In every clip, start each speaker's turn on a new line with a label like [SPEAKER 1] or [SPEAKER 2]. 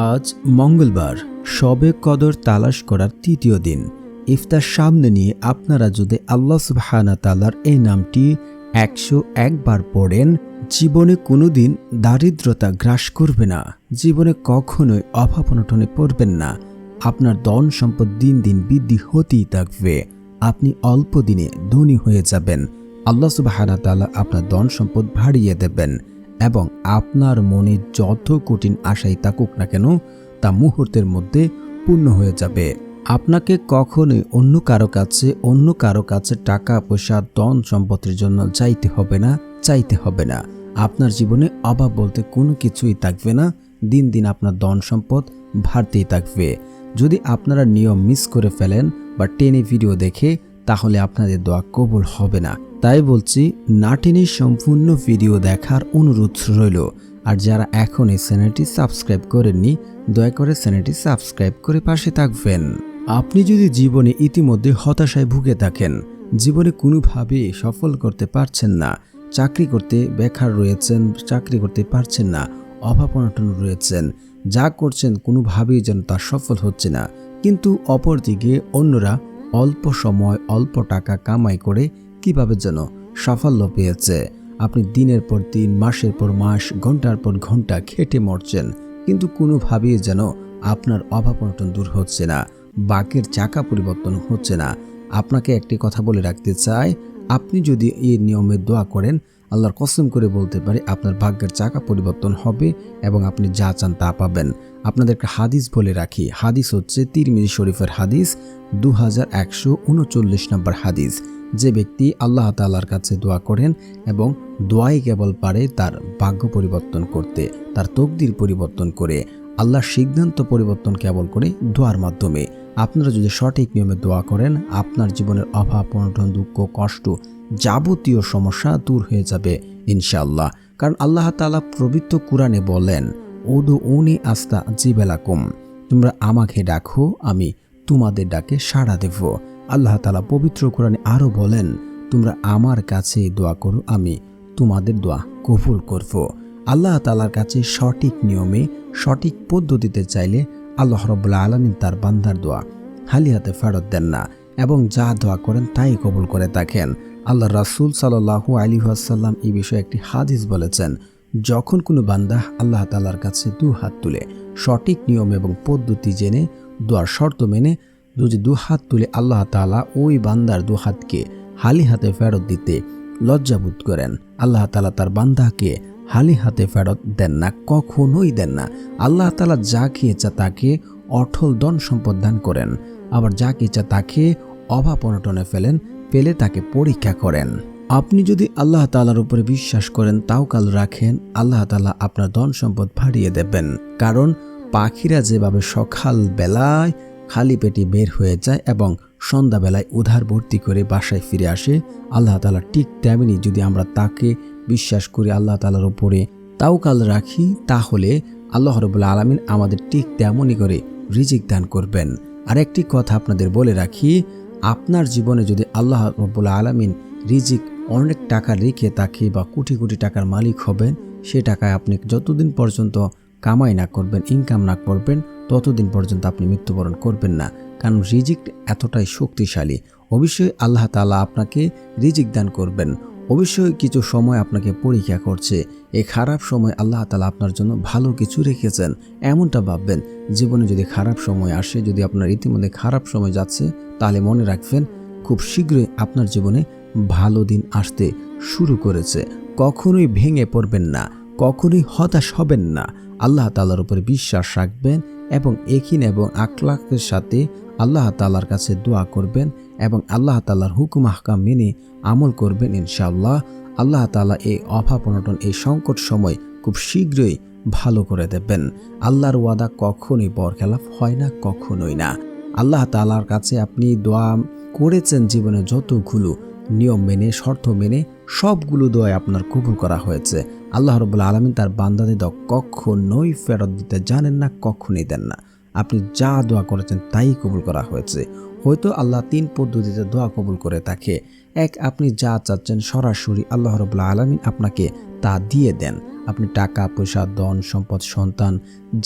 [SPEAKER 1] আজ মঙ্গলবার, শবে কদর তালাশ করার তৃতীয় দিন। ইফতার সামনে নিয়ে আপনারা যদি আল্লাহ সুবহানাহু তাআলার এই নামটি 101 বার পড়েন, জীবনে কোনোদিন দারিদ্রতা গ্রাস করবে না, জীবনে কখনোই অভাব অনটনে পড়বেন না। আপনার ধন সম্পদ দিন দিন বৃদ্ধি হতেই থাকবে। আপনি অল্প দিনে ধনী হয়ে যাবেন। আল্লাহ সুবহানাহু তাআলা আপনার ধন সম্পদ বাড়িয়ে দেবেন এবং আপনার মনে যত কঠিন আশাই থাকুক না কেন তা মুহূর্তের মধ্যে পূর্ণ হয়ে যাবে। আপনাকে কখনোই অন্য কারো কাছে টাকা পয়সা ধন সম্পদের জন্য চাইতে হবে না। আপনার জীবনে অভাব বলতে কোনো কিছুই থাকবে না। দিন দিন আপনার ধন সম্পদ বাড়তেই থাকবে। যদি আপনারা নিয়ম মিস করে ফেলেন বা টেনে ভিডিও দেখে, তাহলে আপনাদের দোয়া কবুল হবে না। তাই বলছি, না টেনে সম্পূর্ণ ভিডিও দেখার অনুরোধ রইল। আর যারা এখন এই চ্যানেলটি সাবস্ক্রাইব করেননি, দয়া করে চ্যানেলটি সাবস্ক্রাইব করে পাশে থাকবেন। আপনি যদি জীবনে ইতিমধ্যে হতাশায় ভুগে থাকেন, জীবনে কোনোভাবেই সফল করতে পারছেন না, চাকরি করতে বেকার রয়েছেন, চাকরি করতে পারছেন না, অভাব অনটন রয়েছেন, যা করছেন কোনোভাবেই যেন তা সফল হচ্ছে না, কিন্তু অপরদিকে অন্যরা অল্প সময় অল্প টাকা কামাই করে কিভাবে যেন সাফল্য পেয়েছে। আপনি দিনের পর দিন, মাসের পর মাস, ঘন্টার পর ঘন্টা খেটে মরছেন, কিন্তু কোনোভাবেই যেন আপনার অভাব অনটন দূর হচ্ছে না, বাকের চাকা পরিবর্তন হচ্ছে না। আপনাকে একটি কথা বলে রাখতে চাই, আপনি যদি এই নিয়মে দোয়া করেন, আল্লাহর কসম করে বলতে পারি আপনার ভাগ্যের চাকা পরিবর্তন হবে এবং আপনি যা চান তা পাবেন। আপনাদেরকে হাদিস বলে রাখি, হাদিস হচ্ছে তিরমিজি শরীফের হাদিস 2139 নম্বর হাদিস। যে ব্যক্তি আল্লাহ তাআলার কাছে দোয়া করেন এবং দোয়াই কেবল পারে তার ভাগ্য পরিবর্তন করতে, তার তকদির পরিবর্তন করে। আল্লাহর সিদ্ধান্ত পরিবর্তন কেবল করে দোয়ার মাধ্যমে। আপনারা যদি সঠিক নিয়মে দোয়া করেন, আপনার জীবনের অভাব অনটন, দুঃখ, কষ্ট, যাবতীয় সমস্যা দূর হয়ে যাবে ইনশাআল্লাহ। কারণ আল্লাহ তাআলা পবিত্র কুরআনে বলেন, উদউনি আস্তাজিব লাকুম, তোমরা আমাকে ডাকো, আমি তোমাদের ডাকে সাড়া দেব। আল্লাহ তাআলা পবিত্র কুরআনে আরো বলেন, তোমরা আমার কাছে দোয়া করো, আমি তোমাদের দোয়া কবুল করব। আল্লাহ তাআলার কাছে সঠিক নিয়মে সঠিক পদ্ধতিতে চাইলে আল্লাহ রাব্বুল আলামিন তার বান্দার দোয়া খালি হাতে ফেরত দেন না এবং যা দোয়া করেন তাই কবুল করে থাকেন। আল্লাহ রাসূল সাল্লাল্লাহু আলাইহি ওয়াসাল্লাম এই বিষয়ে একটি হাদিস বলেছেন, যখন কোনো বান্দা আল্লাহ তাআলার কাছে দু হাত তুলে সঠিক নিয়ম এবং পদ্ধতি জেনে দোয়ার শর্ত মেনে যদি দু হাত তুলে, আল্লাহ তাআলা ওই বান্দার দু হাতকে খালি হাতে ফেরত দিতে লজ্জাবোধ করেন। আল্লাহ তাআলা তার বান্দাকে খালি হাতে ফেরত দেন না, কখনোই দেন না। আল্লাহ তাআলা যাকে ইচ্ছা তাকে অঢল ধন সম্পদ দান করেন, আবার যাকে ইচ্ছা তাকে অভাব অনটনে ফেলে তাকে পরীক্ষা করেন। আপনি যদি আল্লাহ তাআলার উপরে বিশ্বাস করেন, তাওয়াক্কুল রাখেন, আল্লাহ তাআলা আপনার ধন সম্পদ বাড়িয়ে দেবেন। কারণ পাখিরা যেভাবে সকাল বেলায় খালি পেটে বের হয়ে যায় এবং সন্ধ্যাবেলায় উধার ভর্তি করে বাসায় ফিরে আসে, আল্লাহ তাআলা ঠিক তেমনি যদি আমরা তাকে বিশ্বাস করি, আল্লাহ তাআলার উপরে তাওয়াক্কুল রাখি, তাহলে আল্লাহ রাব্বুল আলামিন আমাদের ঠিক তেমনই করে রিজিক দান করবেন। আর একটি কথা আপনাদের বলে রাখি, আপনার জীবনে যদি আল্লাহ রাব্বুল আলামিন রিজিক অনেক টাকা রেখে তাকে বা কোটি কোটি টাকার মালিক হবেন, সে টাকায় আপনি যতদিন পর্যন্ত কামাই না করবেন, ইনকাম না করবেন, ততদিন পর্যন্ত আপনি মৃত্যুবরণ করবেন না। কারণ রিজিক এতটাই শক্তিশালী। অবশ্যই আল্লাহ তাআলা আপনাকে রিজিক দান করবেন। অবশ্যই কিছু সময় আপনাকে পরীক্ষা করছে। এই খারাপ সময় আল্লাহ তাআলা আপনার জন্য ভালো কিছু রেখেছেন, এমনটা ভাববেন। জীবনে যদি খারাপ সময় আসে, যদি আপনার ইতিমধ্যে খারাপ সময় যাচ্ছে, তাহলে মনে রাখবেন খুব শীঘ্রই আপনার জীবনে ভালো দিন আসতে শুরু করেছে। কখনোই ভেঙে পড়বেন না, কখনোই হতাশ হবেন না। আল্লাহ তাআলার উপরে বিশ্বাস রাখবেন এবং ইয়াকিন এবং আখলাকের সাথে আল্লাহ তাআলার কাছে দোয়া করবেন এবং আল্লাহ তাআলার হুকুম আহকাম মেনে আমল করবেন। ইনশাআল্লাহ আল্লাহ তাআলা এই অভাব অনটন, এই সংকট সময় খুব শীঘ্রই ভালো করে দেবেন। আল্লাহর ওয়াদা কখনোই বরখেলাফ হয় না, কখনোই না। আল্লাহ তাআলার কাছে আপনি দোয়া করেছেন, জীবনে যতগুলো নিয়ম মেনে, শর্ত মেনে, সবগুলো দোয়া আপনার কবুল করা হয়েছে। আল্লাহ রাব্বুল আলামিন তার বান্দাদের দোয়া কখনোই ফেরত দিতে জানেন না, কখনোই দেন না। আপনি যা দোয়া করেছেন তাই কবুল করা হয়েছে। হয়তো আল্লাহ 3 পদ্ধতিতে দোয়া কবুল করে থাকে। এক, আপনি যা চাচ্ছেন সরাসরি আল্লাহ রাব্বুল আলামিন আপনাকে তা দিয়ে দেন। আপনি টাকা পয়সা, ধন সম্পদ, সন্তান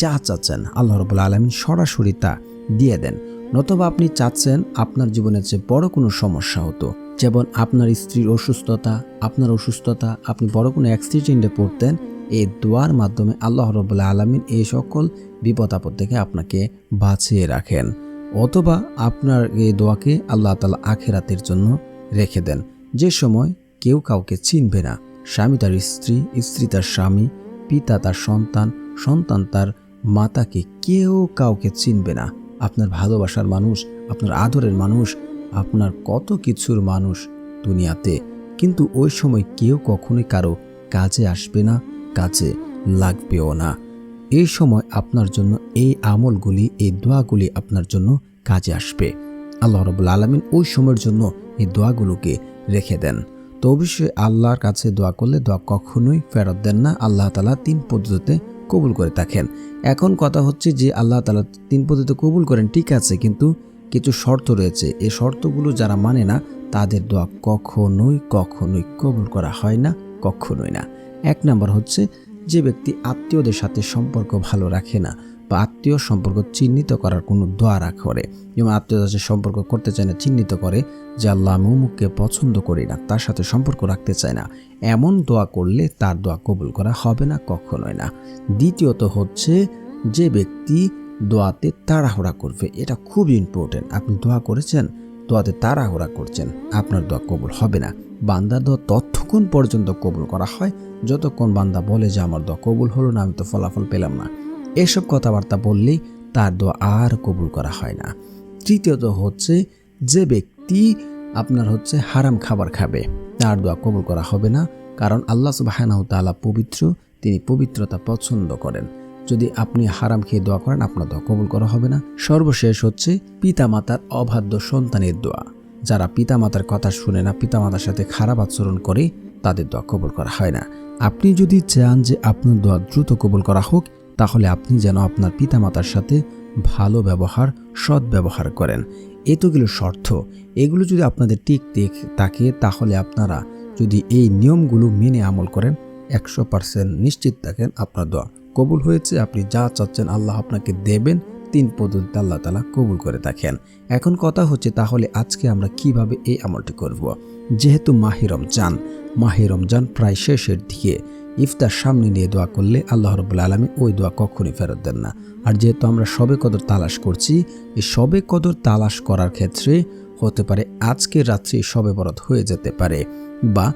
[SPEAKER 1] যা চাচ্ছেন আল্লাহ রাব্বুল আলামিন সরাসরি তা দিয়ে দেন। নতুবা আপনি চাচ্ছেন আপনার জীবনের যে বড় কোনো সমস্যা হতো, যেমন আপনার স্ত্রীর অসুস্থতা, আপনার অসুস্থতা, আপনি বড় কোনো অ্যাক্সিডেন্টে পড়তেন, এই দোয়ার মাধ্যমে আল্লাহ রাব্বুল আলামিন এই সকল বিপদ আপদ থেকে আপনাকে বাঁচিয়ে রাখেন। অথবা আপনার এই দোয়াকে আল্লাহ তাআলা আখিরাতের জন্য রেখে দেন, যে সময় কেউ কাউকে চিনবে না। স্বামী তার স্ত্রী, স্ত্রী তার স্বামী, পিতা তার সন্তান, সন্তান তার মাতাকে, কেউ কাউকে চিনবে না। আপনার ভালোবাসার মানুষ, আপনার আদরের মানুষ, আপনার কত কিছুর মানুষ দুনিয়াতে, কিন্তু ওই সময় কেউ কখনোই কারো কাজে আসবে না, কাজে লাগবেও না। এই সময় আপনার জন্য এই আমলগুলি, এই দোয়াগুলি আপনার জন্য কাজে আসবে। আল্লাহ রাব্বুল আলামিন ওই সময়ের জন্য এই দোয়াগুলোকে রেখে দেন। তো অবশ্যই আল্লাহর কাছে দোয়া করলে দোয়া কখনোই ফেরত দেন না। আল্লাহ তাআলা 3 পদ্ধতিতে কবুল করে থাকেন। এখন কথা হচ্ছে যে আল্লাহ তাআলা 3 পদ্ধতিতে কবুল করেন, ঠিক আছে, কিন্তু কিছু শর্ত রয়েছে। এই শর্তগুলো যারা মানে না তাদের দোয়া কখনোই কবুল করা হয় না, কখনোই না। 1 নাম্বার হচ্ছে যে ব্যক্তি আত্মীয়দের সাথে সম্পর্ক ভালো রাখে না বা আত্মীয় সম্পর্ক চিহ্নিত করার কোনো দোয়া করে, যেমন আত্মীয়দের সাথে সম্পর্ক করতে চায় না, চিহ্নিত করে যে আল্লাহ আমি অমুককে পছন্দ করি না, তার সাথে সম্পর্ক রাখতে চায় না, এমন দোয়া করলে তার দোয়া কবুল করা হবে না, কখনোই না। দ্বিতীয়ত হচ্ছে যে ব্যক্তি দোয়াতে তাড়াহুড়া করবে, এটা খুব ইম্পর্টেন্ট। আপনি দোয়া করেছেন, দোয়াতে তাড়াহুড়া করছেন, আপনার দোয়া কবুল হবে না। বান্দার দোয়া ততক্ষণ পর্যন্ত কবুল করা হয় যতক্ষণ বান্দা বলে যে আমার দোয়া কবুল হলো না, আমি তো ফলাফল পেলাম না। এসব কথাবার্তা বললেই তার দোয়া আর কবুল করা হয় না। তৃতীয়ত হচ্ছে যে ব্যক্তি আপনার হচ্ছে হারাম খাবার খাবে, তার দোয়া কবুল করা হবে না, কারণ আল্লাহ সুবহানাহু তাআলা পবিত্র, তিনি পবিত্রতা পছন্দ করেন। যদি আপনি হারাম খেয়ে দোয়া করেন আপনার দোয়া কবুল করা হবে না। সর্বশেষ হচ্ছে পিতামাতার অবাধ্য সন্তানের দোয়া। যারা পিতামাতার কথা শুনে না, পিতামাতার সাথে খারাপ আচরণ করে, তাদের দোয়া কবুল করা হয় না। আপনি যদি চান যে আপনার দোয়া দ্রুত কবুল করা হোক, তাহলে আপনি যেন আপনার পিতামাতার সাথে ভালো ব্যবহার, সৎ ব্যবহার করেন। এতগুলো শর্ত, এগুলো যদি আপনাদের ঠিক থাকে, তাহলে আপনারা যদি এই নিয়মগুলো মেনে আমল করেন, 100% নিশ্চিত থাকেন আপনার দোয়া কবুল হয়েছে। আপনি যা চাচ্ছেন আল্লাহ আপনাকে দেবেন। 3 পদ্ধতিতে আল্লাহ তাআলা কবুল করে থাকেন। এখন কথা হচ্ছে তাহলে আজকে আমরা কিভাবে এই আমলটি করব। যেহেতু মাহে রমজান প্রায় শেষের দিকে, ইফতার সামনে নিয়ে দোয়া করলে আল্লাহ রাব্বুল আলামিন ওই দোয়া কখনোই ফেরত দেন না। আর যেহেতু আমরা শবে কদর তালাশ করছি, এই শবে কদর তালাশ করার ক্ষেত্রে হতে পারে আজকের রাত্রি শবে বরাত হয়ে যেতে পারে, বা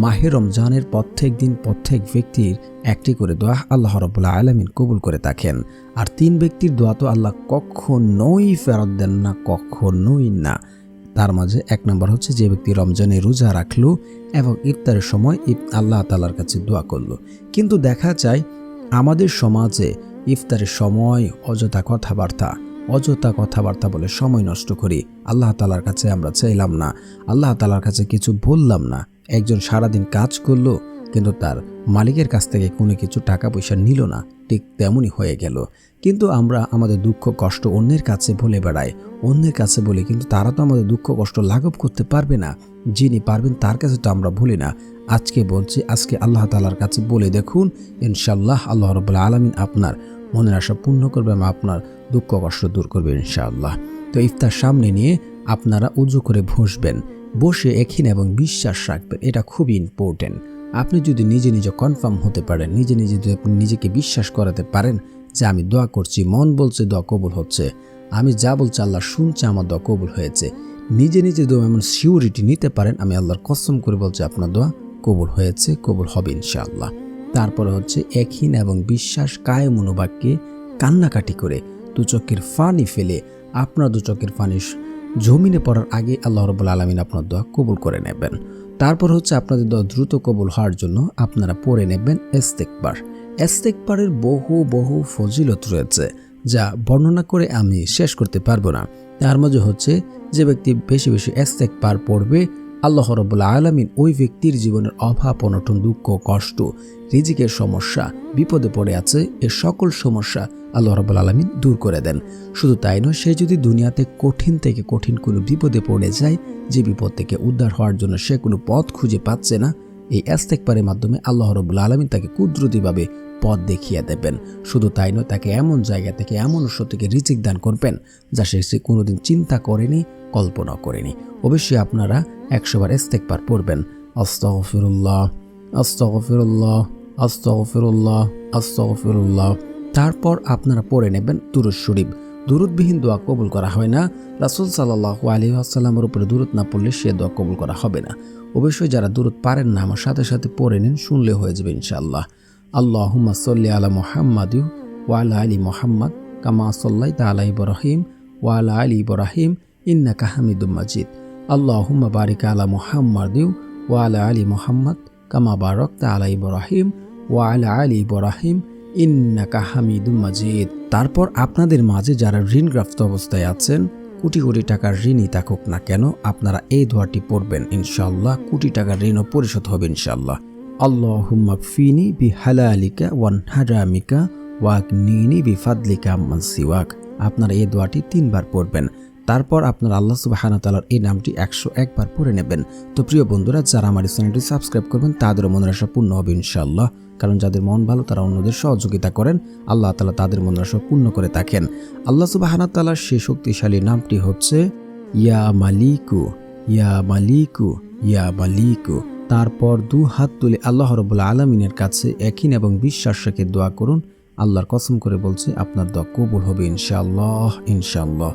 [SPEAKER 1] মাহে রমজানের প্রত্যেক দিন প্রত্যেক ব্যক্তির একটি করে দোয়া আল্লাহ রাব্বুল আলামিন কবুল করে থাকেন। আর 3 ব্যক্তির দোয়া তো আল্লাহ কখনোই ফেরত দেন না, কখনোই না। তার মাঝে 1 নম্বর হচ্ছে যে ব্যক্তি রমজানে রোজা রাখলো এবং ইফতারের সময় আল্লাহ তাআলার কাছে দোয়া করলো, কিন্তু দেখা যায় আমাদের সমাজে ইফতারের সময় অযথা কথাবার্তা বলে সময় নষ্ট করি। আল্লাহ তাআলার কাছে আমরা চাইলাম না, আল্লাহ তাআলার কাছে কিছু বললাম না। একজন সারাদিন কাজ করলো কিন্তু তার মালিকের কাছ থেকে কোনো কিছু টাকা পয়সা নিল না, ঠিক তেমনই হয়ে গেল। কিন্তু আমরা আমাদের দুঃখ কষ্ট অন্যের কাছে বলে বেড়াই, অন্যের কাছে বলি, কিন্তু তারা তো আমাদের দুঃখ কষ্ট লাঘব করতে পারবে না। যিনি পারবেন তার কাছে তো আমরা বলি না। আজকে বলছি, আজকে আল্লাহ তাআলার কাছে বলে দেখুন, ইনশাআল্লাহ আল্লাহ রাব্বুল আলামিন আপনার মনের আশা পূর্ণ করবে এবং আপনার দুঃখ কষ্ট দূর করবে ইনশাআল্লাহ। তো ইফতার সামনে নিয়ে আপনারা উজু করে বসবেন, বসে এখিন এবং বিশ্বাস রাখবেন, এটা খুবই ইম্পর্টেন্ট। আপনি যদি নিজে কনফার্ম হতে পারেন, যদি আপনি নিজেকে বিশ্বাস করাতে পারেন যে আমি দোয়া করছি, মন বলছে দোয়া কবুল হচ্ছে, আমি যা বলছি আল্লাহ শুনছে, আমার দোয়া কবুল হয়েছে, নিজে দোয়া এমন সিউরিটি নিতে পারেন, আমি আল্লাহর কসম করে বলছি আপনার দোয়া কবুল হয়েছে, কবুল হবে ইনশাআল্লাহ। তারপরে হচ্ছে একহীন এবং বিশ্বাস কায়ে মনোবাক্যে কান্নাকাটি করে 2 চোখের পানি ফেলে, আপনার 2 চোখের পানি জমিনে পড়ার আগে আল্লাহ রাব্বুল আলামিন আপনার দোয়া কবুল করে নেবেন। তারপর হচ্ছে আপনাদের দোয়া দ্রুত কবুল হওয়ার জন্য আপনারা পড়ে নেবেন ইস্তেগফারের বহু ফজিলত রয়েছে, যা বর্ণনা করে আমি শেষ করতে পারবো না। তার মাঝে হচ্ছে যে ব্যক্তি বেশি ইস্তেগফার পড়বে, আল্লাহ রাব্বুল আলামিন ওই ব্যক্তির জীবনের অভাব অনটন, দুঃখ কষ্ট, রিজিকের সমস্যা, বিপদে পড়ে আছে, এ সকল সমস্যা আল্লাহ রাব্বুল আলামিন দূর করে দেন। শুধু তাই নয়, সে যদি দুনিয়াতে কঠিন থেকে কঠিন কোনো বিপদে পড়ে যায়, যে বিপদ থেকে উদ্ধার হওয়ার জন্য সে কোনো পথ খুঁজে পাচ্ছে না, এই ইস্তেগফারের মাধ্যমে আল্লাহ রাব্বুল আলামিন তাকে কুদরতিভাবে পথ দেখিয়ে দেবেন। শুধু তাই নয়, তাকে এমন জায়গা থেকে এমন উৎস থেকে রিজিক দান করবেন যা সে কোনোদিন চিন্তা করেনি, কল্পনা করেনি। অবশ্যই আপনারা 100 বার ইস্তেগফার পড়বেন। আস্তাগফিরুল্লাহ, আস্তাগফিরুল্লাহ, আস্তাগফিরুল্লাহ, আস্তাগফিরুল্লাহ। তারপর আপনারা পড়ে নেবেন দুরূদ শরীফ। দুরূদবিহীন দোয়া কবুল করা হয় না। রাসূল সাল্লাল্লাহু আলাইহি ওয়াসাল্লামের উপরে দুরূদ না পড়লে সে দোয়া কবুল করা হবে না। অবশ্যই যারা দুরূদ পারেন না, আমার সাথে সাথে পড়ে নিন, শুনলে হয়ে যাবে ইনশাআল্লাহ। আল্লাহুম্মা সাল্লি আলা মুহাম্মাদ ওয়া আলা আলি মুহাম্মাদ কামা সাল্লাইতা আলা ইব্রাহিম ওয়া আলা আলি ইব্রাহিম ইন্নাকা হামিদুম মাজিদ। আল্লাহুম্মা বারিক আলা মুহাম্মাদ ওয়া আলা আলি মুহাম্মাদ কামা বারাকতা আলা ইব্রাহিম ওয়া আলা আলি ইব্রাহিম ইন্নাকা হামিদুম মাজিদ। তারপর আপনাদের মাঝে যারা ঋণগ্রস্ত অবস্থায় আছেন, কোটি কোটি টাকার ঋণই থাকুক না কেন, আপনারা এই দোয়াটি পড়বেন, ইনশাআল্লাহ কোটি টাকার ঋণও পরিশোধ হবে ইনশাআল্লাহ। আল্লাহুম্মা কফিনি বিহালালিকা ওয়ান হারামিকা ওয়াগনিনি বিফাদলিকা আম্মান সিওয়াক। আপনারা এই দোয়াটি 3 বার পড়বেন। তারপর আপনারা আল্লাহ সুবহানাহু ওয়া তাআলার এই নামটি 101 বার পড়ে নেবেন। তো প্রিয় বন্ধুরা, যারা আমার চ্যানেলটি সাবস্ক্রাইব করবেন তাদেরও মনের আশা পূর্ণ হবে ইনশাআল্লাহ। কারণ যাদের মন ভালো তারা অন্যদের সহযোগিতা করেন, আল্লাহ তাআলা তাদের মনের আশা পূর্ণ করে থাকেন। আল্লাহ সুবহানাহু ওয়া তাআলার সেই শক্তিশালী নামটি হচ্ছে ইয়া মালিকু, ইয়া মালিকু, ইয়া মালিকু। তারপর 2 হাত তুলে আল্লাহ রাব্বুল আলামিনের কাছে একই এবং বিশ্বাস রেখে দোয়া করুন। আল্লাহর কসম করে বলছে আপনার দোয়া কবুল হবে ইনশাআল্লাহ, ইনশাআল্লাহ।